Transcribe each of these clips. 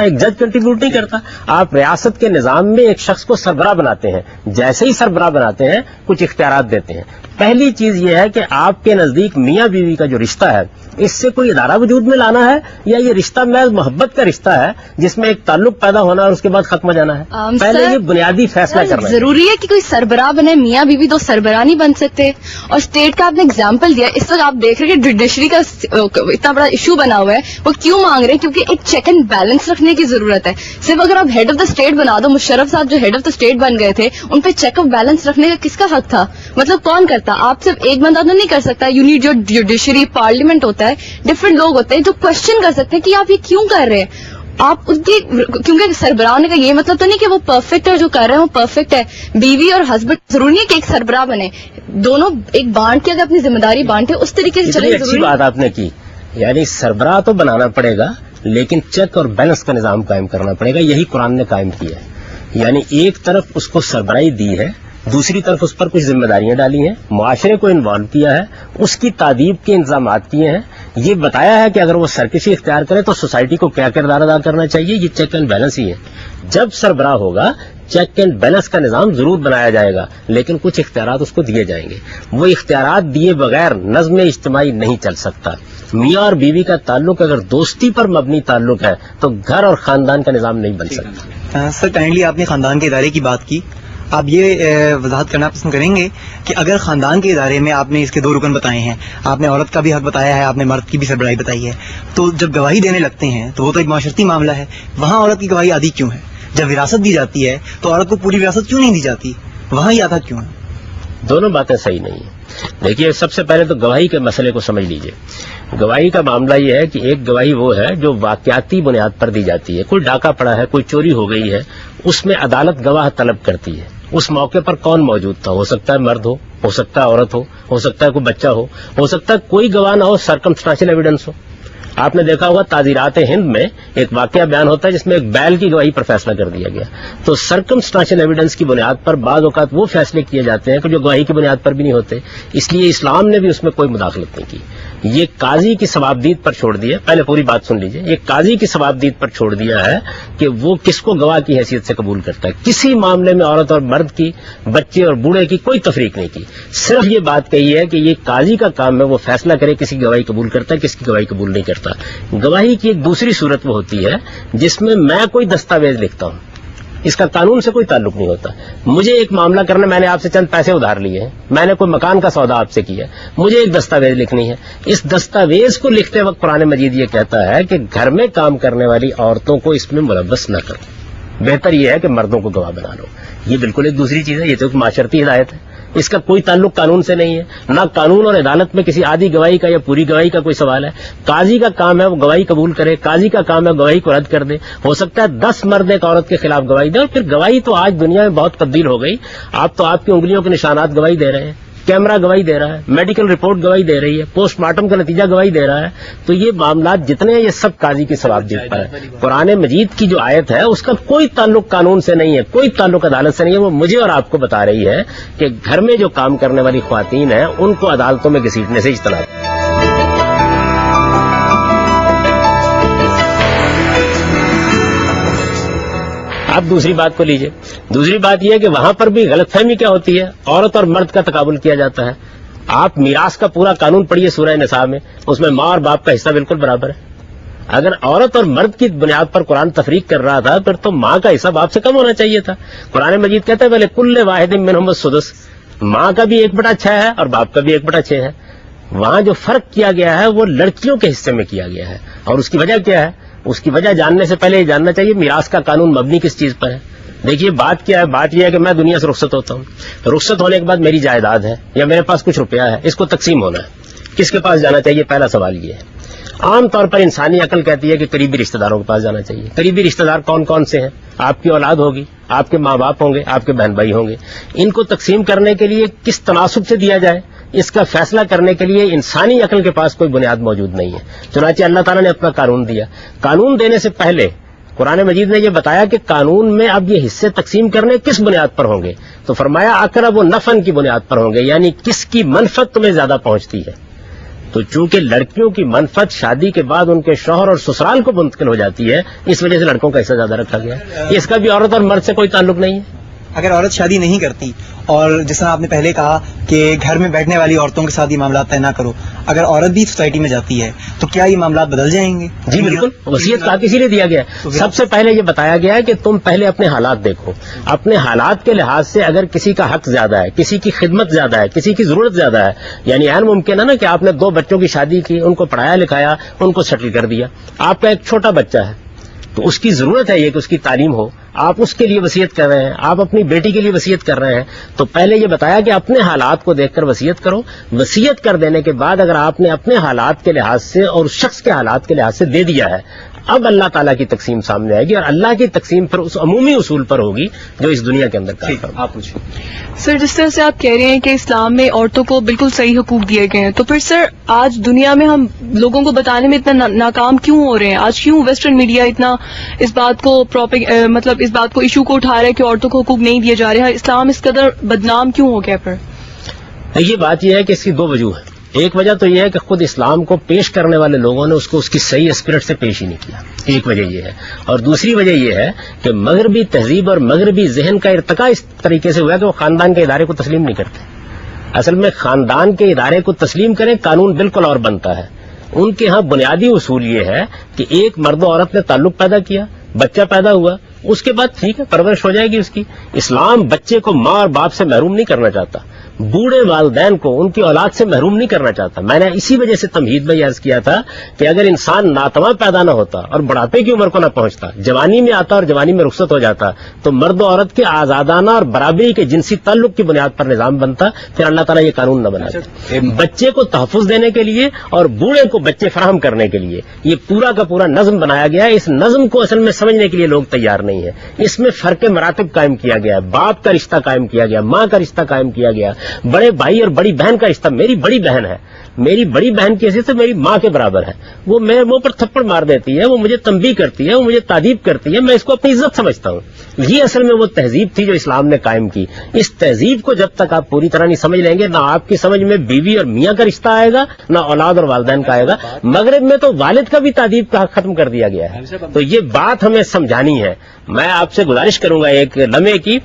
ایک جج کنٹریبیوٹ نہیں کرتا. آپ ریاست کے نظام میں ایک شخص کو سربراہ بناتے ہیں, جیسے ہی سربراہ بناتے ہیں کچھ اختیارات دیتے ہیں. پہلی چیز یہ ہے کہ آپ کے نزدیک میاں بیوی کا جو رشتہ ہے اس سے کوئی ادارہ وجود میں لانا ہے, یا یہ رشتہ محض محبت کا رشتہ ہے جس میں ایک تعلق پیدا ہونا اور اس کے بعد ختم ہو جانا ہے؟ پہلے یہ بنیادی فیصلہ کرنا ہے. ضروری ہے کہ کوئی سربراہ بنے, میاں بیوی دو سربراہ نہیں بن سکتے. اور اسٹیٹ کا آپ نے اگزامپل دیا, اس وقت آپ دیکھ رہے ہیں کہ جوڈیشری کا اتنا بڑا ایشو بنا ہوا ہے. وہ کیوں مانگ رہے ہیں؟ کیونکہ ایک چیک اینڈ بیلنس رکھنے کی ضرورت ہے. صرف اگر آپ ہیڈ آف دا اسٹیٹ بنا دو, مشرف صاحب جو ہیڈ آف دا اسٹیٹ بن گئے تھے ان پہ چیک اپ بیلنس رکھنے کا کس کا حق تھا؟ مطلب کون کرتا؟ آپ صرف ایک بندہ تو نہیں کر سکتا. یو نیڈ جو جوڈیشری پارلیمنٹ ہوتا ہے, ڈفرنٹ لوگ ہوتے ہیں جو کوشچن کر سکتے ہیں کہ آپ یہ کیوں کر رہے ہیں. آپ ان کی, کیونکہ سربراہ ہونے کا یہ مطلب تو نہیں کہ وہ پرفیکٹ ہے, جو کر رہے ہیں وہ پرفیکٹ ہے. بیوی اور ہسبینڈ ضروری ہے کہ ایک سربراہ بنے, دونوں ایک بانٹ کے اگر اپنی ذمہ داری بانٹے اس طریقے سے چلے. اچھی بات آپ نے کی, یعنی سربراہ تو بنانا پڑے گا لیکن چیک اور بیلنس کا نظام قائم کرنا پڑے گا. یہی قرآن نے قائم کیا ہے. یعنی ایک طرف اس کو سربراہی دی ہے, دوسری طرف اس پر کچھ ذمہ داریاں ڈالی ہیں, معاشرے کو انوالو کیا ہے, اس کی تعدیب کے انتظامات کیے ہیں, یہ بتایا ہے کہ اگر وہ سرکشی اختیار کرے تو سوسائٹی کو کیا کردار ادا کرنا چاہیے. یہ چیک اینڈ بیلنس ہی ہے. جب سربراہ ہوگا چیک اینڈ بیلنس کا نظام ضرور بنایا جائے گا, لیکن کچھ اختیارات اس کو دیے جائیں گے. وہ اختیارات دیے بغیر نظم اجتماعی نہیں چل سکتا. میاں اور بیوی کا تعلق اگر دوستی پر مبنی تعلق ہے تو گھر اور خاندان کا نظام نہیں بن سکتا. سر کائنڈلی آپ نے خاندان کے ادارے کی بات کی, آپ یہ وضاحت کرنا پسند کریں گے کہ اگر خاندان کے ادارے میں آپ نے اس کے دو رکن بتائے ہیں, آپ نے عورت کا بھی حق بتایا ہے, آپ نے مرد کی بھی سربراہی بتائی ہے, تو جب گواہی دینے لگتے ہیں تو وہ تو ایک معاشرتی معاملہ ہے, وہاں عورت کی گواہی آدھی کیوں ہے؟ جب وراثت دی جاتی ہے تو عورت کو پوری وراثت کیوں نہیں دی جاتی, وہاں ہی آدھا کیوں ہے؟ دونوں باتیں صحیح نہیں ہیں. دیکھیے, سب سے پہلے تو گواہی کے مسئلے کو سمجھ لیجئے. گواہی کا معاملہ یہ ہے کہ ایک گواہی وہ ہے جو واقعاتی بنیاد پر دی جاتی ہے. کوئی ڈاکہ پڑا ہے, کوئی چوری ہو گئی ہے, اس میں عدالت گواہ طلب کرتی ہے. اس موقع پر کون موجود تھا؟ ہو سکتا ہے مرد ہو سکتا ہے عورت ہو سکتا ہے کوئی بچہ ہو سکتا ہے کوئی گواہ نہ ہو, سرکمسٹانشل ایویڈنس ہو. آپ نے دیکھا ہوگا تعزیرات ہند میں ایک واقعہ بیان ہوتا ہے جس میں ایک بیل کی گواہی پر فیصلہ کر دیا گیا. تو سرکمسٹانشل ایویڈنس کی بنیاد پر بعض اوقات وہ فیصلے کیے جاتے ہیں کہ جو گواہی کی بنیاد پر بھی نہیں ہوتے. اس لیے اسلام نے بھی اس میں کوئی مداخلت نہیں کی. یہ قاضی کی ثوابدید پر چھوڑ دیا. پہلے پوری بات سن لیجئے. یہ قاضی کی ثوابدید پر چھوڑ دیا ہے کہ وہ کس کو گواہ کی حیثیت سے قبول کرتا ہے. کسی معاملے میں عورت اور مرد کی, بچے اور بوڑھے کی کوئی تفریق نہیں کی. صرف یہ بات کہی ہے کہ یہ قاضی کا کام ہے وہ فیصلہ کرے کسی کی گواہی قبول کرتا ہے, کس کی گواہی قبول نہیں کرتا. گواہی کی ایک دوسری صورت وہ ہوتی ہے جس میں میں کوئی دستاویز لکھتا ہوں, اس کا قانون سے کوئی تعلق نہیں ہوتا. مجھے ایک معاملہ کرنا, میں نے آپ سے چند پیسے ادھار لیے ہیں, میں نے کوئی مکان کا سودا آپ سے کیا, مجھے ایک دستاویز لکھنی ہے. اس دستاویز کو لکھتے وقت قرآن مجید یہ کہتا ہے کہ گھر میں کام کرنے والی عورتوں کو اس میں ملوث نہ کرو, بہتر یہ ہے کہ مردوں کو گواہ بنا لو. یہ بالکل ایک دوسری چیز ہے. یہ تو ایک معاشرتی ہدایت ہے, اس کا کوئی تعلق قانون سے نہیں ہے. نہ قانون اور عدالت میں کسی آدھی گواہی کا یا پوری گواہی کا کوئی سوال ہے. قاضی کا کام ہے وہ گواہی قبول کرے, قاضی کا کام ہے گواہی کو رد کر دے. ہو سکتا ہے 10 مرد ایک عورت کے خلاف گواہی دے, اور پھر گواہی تو آج دنیا میں بہت تبدیل ہو گئی. آپ تو آپ کی انگلیوں کے نشانات گواہی دے رہے ہیں, کیمرہ گواہی دے رہا ہے, میڈیکل رپورٹ گواہی دے رہی ہے, پوسٹ مارٹم کا نتیجہ گواہی دے رہا ہے. تو یہ معاملات جتنے ہیں یہ سب قاضی کی ثوابدید پر ہے. قرآن مجید کی جو آیت ہے اس کا کوئی تعلق قانون سے نہیں ہے, کوئی تعلق عدالت سے نہیں ہے. وہ مجھے اور آپ کو بتا رہی ہے کہ گھر میں جو کام کرنے والی خواتین ہیں ان کو عدالتوں میں گھسیٹنے سے اجتناب. اب دوسری بات کو لیجئے. دوسری بات یہ ہے کہ وہاں پر بھی غلط فہمی کیا ہوتی ہے, عورت اور مرد کا تقابل کیا جاتا ہے. آپ میراث کا پورا قانون پڑھیے سورہ نساء میں, اس میں ماں اور باپ کا حصہ بالکل برابر ہے. اگر عورت اور مرد کی بنیاد پر قرآن تفریق کر رہا تھا پھر تو ماں کا حصہ باپ سے کم ہونا چاہیے تھا. قرآن مجید کہتا ہے پہلے کل واحد منہم السدس, ماں کا بھی 1/6 ہے اور باپ کا بھی 1/6 ہے. وہاں جو فرق کیا گیا ہے وہ لڑکیوں کے حصے میں کیا گیا ہے, اور اس کی وجہ کیا ہے؟ اس کی وجہ جاننے سے پہلے یہ جاننا چاہیے میراث کا قانون مبنی کس چیز پر ہے. دیکھیے بات کیا ہے, بات یہ ہے کہ میں دنیا سے رخصت ہوتا ہوں, رخصت ہونے کے بعد میری جائیداد ہے یا میرے پاس کچھ روپیہ ہے, اس کو تقسیم ہونا ہے, کس کے پاس جانا چاہیے؟ پہلا سوال یہ ہے. عام طور پر انسانی عقل کہتی ہے کہ قریبی رشتہ داروں کے پاس جانا چاہیے. قریبی رشتہ دار کون کون سے ہیں؟ آپ کی اولاد ہوگی, آپ کے ماں باپ ہوں گے, آپ کے بہن بھائی ہوں گے. ان کو تقسیم کرنے کے لیے کس تناسب سے دیا جائے اس کا فیصلہ کرنے کے لیے انسانی عقل کے پاس کوئی بنیاد موجود نہیں ہے. چنانچہ اللہ تعالیٰ نے اپنا قانون دیا. قانون دینے سے پہلے قرآن مجید نے یہ بتایا کہ قانون میں اب یہ حصے تقسیم کرنے کس بنیاد پر ہوں گے. تو فرمایا اقرب و نفع کی بنیاد پر ہوں گے, یعنی کس کی منفعت تمہیں زیادہ پہنچتی ہے. تو چونکہ لڑکیوں کی منفعت شادی کے بعد ان کے شوہر اور سسرال کو منتقل ہو جاتی ہے، اس وجہ سے لڑکوں کا حصہ زیادہ رکھا گیا ہے. اس کا بھی عورت اور مرد سے کوئی تعلق نہیں ہے. اگر عورت شادی نہیں کرتی اور جس طرح آپ نے پہلے کہا کہ گھر میں بیٹھنے والی عورتوں کے ساتھ یہ معاملات طے نہ کرو، اگر عورت بھی سوسائٹی میں جاتی ہے تو کیا یہ معاملات بدل جائیں گے؟ جی بالکل، وصیت کا اسی لیے دیا گیا ہے. سب سے پہلے یہ بتایا گیا ہے کہ تم پہلے اپنے حالات دیکھو. اپنے حالات کے لحاظ سے اگر کسی کا حق زیادہ ہے، کسی کی خدمت زیادہ ہے، کسی کی ضرورت زیادہ ہے، یعنی عین ممکن ہے نا کہ آپ نے 2 بچوں کی شادی کی، ان کو پڑھایا لکھایا، ان کو سیٹل کر دیا. آپ کا ایک چھوٹا بچہ ہے تو اس کی ضرورت ہے یہ کہ اس کی تعلیم ہو، آپ اس کے لیے وصیت کر رہے ہیں، آپ اپنی بیٹی کے لیے وصیت کر رہے ہیں. تو پہلے یہ بتایا کہ اپنے حالات کو دیکھ کر وصیت کرو. وصیت کر دینے کے بعد اگر آپ نے اپنے حالات کے لحاظ سے اور اس شخص کے حالات کے لحاظ سے دے دیا ہے، اب اللہ تعالیٰ کی تقسیم سامنے آئے گی، اور اللہ کی تقسیم پھر اس عمومی اصول پر ہوگی جو اس دنیا کے اندر کام کرتا ہے. آپ پوچھیں. سر، جس طرح سے آپ کہہ رہے ہیں کہ اسلام میں عورتوں کو بالکل صحیح حقوق دیے گئے ہیں، تو پھر سر آج دنیا میں ہم لوگوں کو بتانے میں اتنا ناکام کیوں ہو رہے ہیں؟ آج کیوں ویسٹرن میڈیا اتنا اس بات کو اس بات کو ایشو کو اٹھا رہا ہے کہ عورتوں کو حقوق نہیں دیے جا رہے ہیں؟ اسلام اس قدر بدنام کیوں ہو گیا پھر؟ یہ بات یہ ہے کہ اس کی 2 وجوہ ہیں. ایک وجہ تو یہ ہے کہ خود اسلام کو پیش کرنے والے لوگوں نے اس کی صحیح اسپرٹ سے پیش ہی نہیں کیا، ایک وجہ یہ ہے. اور دوسری وجہ یہ ہے کہ مغربی تہذیب اور مغربی ذہن کا ارتقاء اس طریقے سے ہوا کہ وہ خاندان کے ادارے کو تسلیم نہیں کرتے. اصل میں خاندان کے ادارے کو تسلیم کریں، قانون بالکل اور بنتا ہے. ان کے ہاں بنیادی اصول یہ ہے کہ ایک مرد و عورت نے تعلق پیدا کیا، بچہ پیدا ہوا، اس کے بعد ٹھیک ہے پرورش ہو جائے گی اس کی. اسلام بچے کو ماں اور باپ سے محروم نہیں کرنا چاہتا، بوڑھے والدین کو ان کی اولاد سے محروم نہیں کرنا چاہتا. میں نے اسی وجہ سے تمہید میں عرض کیا تھا کہ اگر انسان ناتواں پیدا نہ ہوتا اور بڑھاپے کی عمر کو نہ پہنچتا، جوانی میں آتا اور جوانی میں رخصت ہو جاتا، تو مرد و عورت کے آزادانہ اور برابری کے جنسی تعلق کی بنیاد پر نظام بنتا. پھر اللہ تعالیٰ یہ قانون نہ بناتا. بچے کو تحفظ دینے کے لیے اور بوڑھے کو بچے فراہم کرنے کے لیے یہ پورا کا پورا نظم بنایا گیا ہے. اس نظم کو اصل میں سمجھنے کے لیے لوگ تیار نہیں ہیں. اس میں فرق مراتب قائم کیا گیا ہے، باپ کا رشتہ قائم کیا گیا، ماں کا رشتہ قائم کیا گیا، بڑے بھائی اور بڑی بہن کا رشتہ. میری بڑی بہن ہے، میری بڑی بہن کی حیثیت سے میری ماں کے برابر ہے. وہ میرے منہ پر تھپڑ مار دیتی ہے، وہ مجھے تنبیہ کرتی ہے، وہ مجھے تعریف کرتی ہے، میں اس کو اپنی عزت سمجھتا ہوں. یہ اصل میں وہ تہذیب تھی جو اسلام نے قائم کی. اس تہذیب کو جب تک آپ پوری طرح نہیں سمجھ لیں گے، نہ آپ کی سمجھ میں بیوی اور میاں کا رشتہ آئے گا، نہ اولاد اور والدین کا آئے گا. مغرب میں تو والد کا بھی تعریف کا حق ختم کر دیا گیا ہے. تو یہ بات ہمیں سمجھانی ہے. میں آپ سے گزارش کروں گا ایک لمحے کی،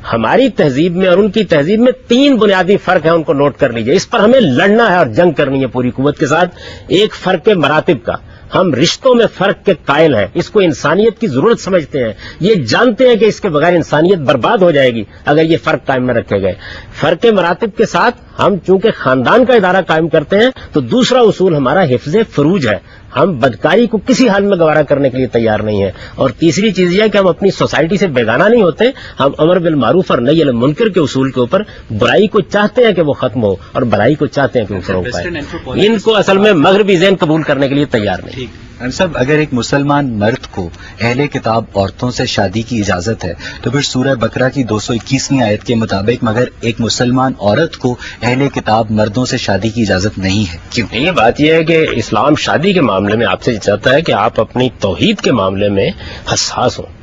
ہماری تہذیب میں اور ان کی تہذیب میں 3 بنیادی فرق ہیں، ان کو نوٹ کر لیجئے. اس پر ہمیں لڑنا ہے اور جنگ کرنی ہے پوری قوت کے ساتھ. ایک فرق مراتب کا، ہم رشتوں میں فرق کے قائل ہیں، اس کو انسانیت کی ضرورت سمجھتے ہیں. یہ جانتے ہیں کہ اس کے بغیر انسانیت برباد ہو جائے گی اگر یہ فرق قائم نہ رکھے گئے. فرق مراتب کے ساتھ ہم چونکہ خاندان کا ادارہ قائم کرتے ہیں تو دوسرا اصول ہمارا حفظ فروج ہے. ہم بدکاری کو کسی حال میں گوارا کرنے کے لیے تیار نہیں ہیں. اور تیسری چیز یہ ہے کہ ہم اپنی سوسائٹی سے بیگانہ نہیں ہوتے. ہم امر بالمعروف اور نہی عن المنکر کے اصول کے اوپر برائی کو چاہتے ہیں کہ وہ ختم ہو اور بھلائی کو چاہتے ہیں کہ وہ فروغ پائے. ان کو اصل میں مغربی ذہن قبول کرنے کے لیے تیار نہیں. صاحب، اگر ایک مسلمان مرد کو اہل کتاب عورتوں سے شادی کی اجازت ہے تو پھر سورہ بقرہ کی 221ویں آیت کے مطابق مگر ایک مسلمان عورت کو اہل کتاب مردوں سے شادی کی اجازت نہیں ہے، کیوں؟ یہ بات یہ ہے کہ اسلام شادی کے معاملے میں آپ سے چاہتا ہے کہ آپ اپنی توحید کے معاملے میں حساس ہوں.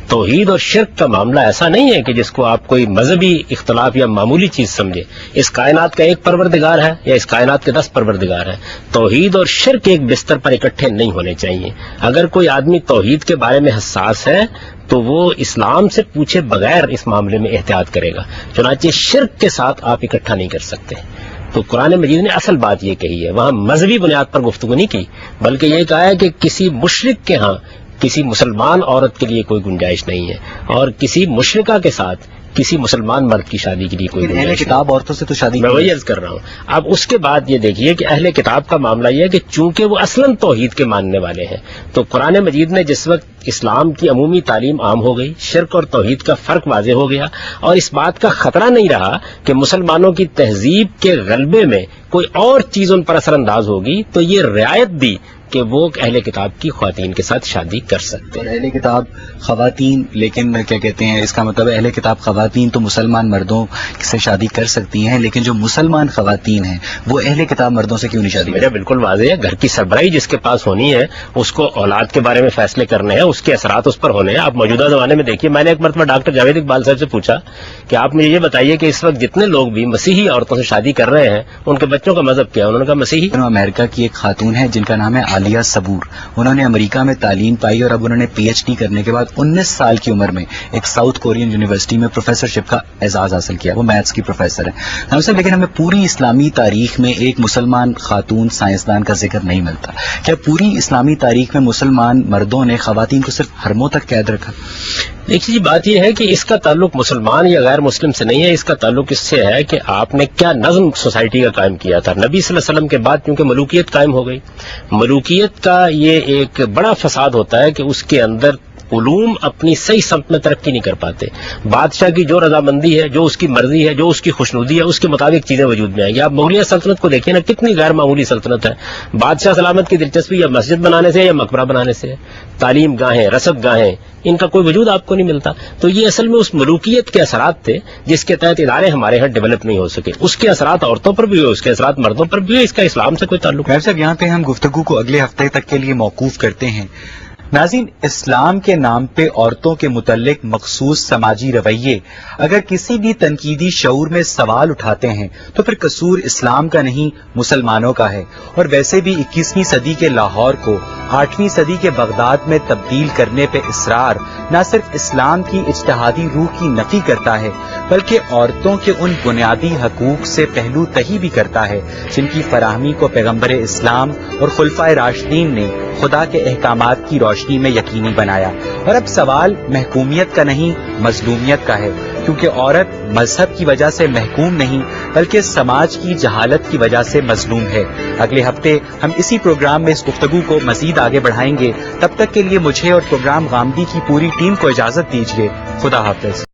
توحید اور شرک کا معاملہ ایسا نہیں ہے کہ جس کو آپ کوئی مذہبی اختلاف یا معمولی چیز سمجھے. اس کائنات کا ایک پروردگار ہے یا اس کائنات کے 10 پروردگار ہیں. توحید اور شرک ایک بستر پر اکٹھے نہیں ہونے چاہیے. اگر کوئی آدمی توحید کے بارے میں حساس ہے تو وہ اسلام سے پوچھے بغیر اس معاملے میں احتیاط کرے گا. چنانچہ شرک کے ساتھ آپ اکٹھا نہیں کر سکتے. تو قرآن مجید نے اصل بات یہ کہی ہے، وہاں مذہبی بنیاد پر گفتگو نہیں کی، بلکہ یہ کہا ہے کہ کسی مشرک کے ہاں کسی مسلمان عورت کے لیے کوئی گنجائش نہیں ہے اور کسی مشرکہ کے ساتھ کسی مسلمان مرد کی شادی کے لیے کوئی اہل گنجائش کتاب عورتوں سے تو شادی میں وہی عرض کر رہا ہوں. اب اس کے بعد یہ دیکھیے کہ اہل کتاب کا معاملہ یہ ہے کہ چونکہ وہ اصلاً توحید کے ماننے والے ہیں تو قرآن مجید نے جس وقت اسلام کی عمومی تعلیم عام ہو گئی، شرک اور توحید کا فرق واضح ہو گیا اور اس بات کا خطرہ نہیں رہا کہ مسلمانوں کی تہذیب کے غلبے میں کوئی اور چیز ان پر اثر انداز ہوگی، تو یہ رعایت دی کہ وہ اہل کتاب کی خواتین کے ساتھ شادی کر سکتے اور ہیں. اہل کتاب خواتین، لیکن کیا کہتے ہیں اس کا مطلب اہل کتاب خواتین تو مسلمان مردوں سے شادی کر سکتی ہیں، لیکن جو مسلمان خواتین ہیں وہ اہل کتاب مردوں سے کیوں نہیں شادی میرا بالکل واضح ہے، گھر کی سربراہی جس کے پاس ہونی ہے اس کو اولاد کے بارے میں فیصلے کرنے ہیں، اس کے اثرات اس پر ہونے ہیں. آپ موجودہ زمانے میں دیکھیے، میں نے ایک مرتبہ ڈاکٹر جاوید اقبال صاحب سے پوچھا کہ آپ مجھے یہ بتائیے کہ اس وقت جتنے لوگ بھی مسیحی عورتوں سے شادی کر رہے ہیں ان کے بچوں کا مذہب کیا ہے؟ انہوں نے کہا مسیحی. امریکہ کی ایک خاتون ہے جن کا نام ہے عالیہ صبور. انہوں نے امریکہ میں تعلیم پائی اور اب انہوں نے پی ایچ ڈی کرنے کے بعد 19 سال کی عمر میں ایک ساؤتھ کورین یونیورسٹی میں پروفیسرشپ کا اعزاز حاصل کیا. وہ میتھس کی پروفیسر ہے. لیکن ہمیں پوری اسلامی تاریخ میں ایک مسلمان خاتون سائنسدان کا ذکر نہیں ملتا. کیا پوری اسلامی تاریخ میں مسلمان مردوں نے خواتین کو صرف حرموں تک قید رکھا؟ دیکھیے جی، بات یہ ہے کہ اس کا تعلق مسلمان یا غیر مسلم سے نہیں ہے، اس کا تعلق اس سے ہے کہ آپ نے کیا نظم سوسائٹی کا قائم کیا تھا. نبی صلی اللہ علیہ وسلم کے بعد کیونکہ ملوکیت قائم ہو گئی، ملوکیت کا یہ ایک بڑا فساد ہوتا ہے کہ اس کے اندر علوم اپنی صحیح سمت میں ترقی نہیں کر پاتے. بادشاہ کی جو رضامندی ہے، جو اس کی مرضی ہے، جو اس کی خوشنودی ہے، اس کے مطابق چیزیں وجود میں آئیں گی. آپ مغلیہ سلطنت کو دیکھیں نا، کتنی غیر معمولی سلطنت ہے. بادشاہ سلامت کی دلچسپی یا مسجد بنانے سے یا مقبرہ بنانے سے، تعلیم گاہیں، رسد گاہیں، ان کا کوئی وجود آپ کو نہیں ملتا. تو یہ اصل میں اس ملوکیت کے اثرات تھے جس کے تحت ادارے ہمارے ہاں ڈیولپ نہیں ہو سکے. اس کے اثرات عورتوں پر بھی ہوئے، اس کے اثرات مردوں پر بھی ہوئے. اس کا اسلام سے کوئی تعلق نہیں. صاحب یہاں پہ ہم گفتگو کو اگلے ہفتے تک کے لیے موقوف کرتے ہیں. ناظرین، اسلام کے نام پہ عورتوں کے متعلق مخصوص سماجی رویے اگر کسی بھی تنقیدی شعور میں سوال اٹھاتے ہیں تو پھر قصور اسلام کا نہیں مسلمانوں کا ہے. اور ویسے بھی 21ویں صدی کے لاہور کو 8ویں صدی کے بغداد میں تبدیل کرنے پہ اصرار نہ صرف اسلام کی اجتہادی روح کی نفی کرتا ہے بلکہ عورتوں کے ان بنیادی حقوق سے پہلو تہی بھی کرتا ہے جن کی فراہمی کو پیغمبر اسلام اور خلفائے راشدین نے خدا کے احکامات کی روشنی میں یقینی بنایا. اور اب سوال محکومیت کا نہیں مظلومیت کا ہے، کیونکہ عورت مذہب کی وجہ سے محکوم نہیں بلکہ سماج کی جہالت کی وجہ سے مظلوم ہے. اگلے ہفتے ہم اسی پروگرام میں اس گفتگو کو مزید آگے بڑھائیں گے. تب تک کے لیے مجھے اور پروگرام غامدی کی پوری ٹیم کو اجازت دیجیے. خدا حافظ.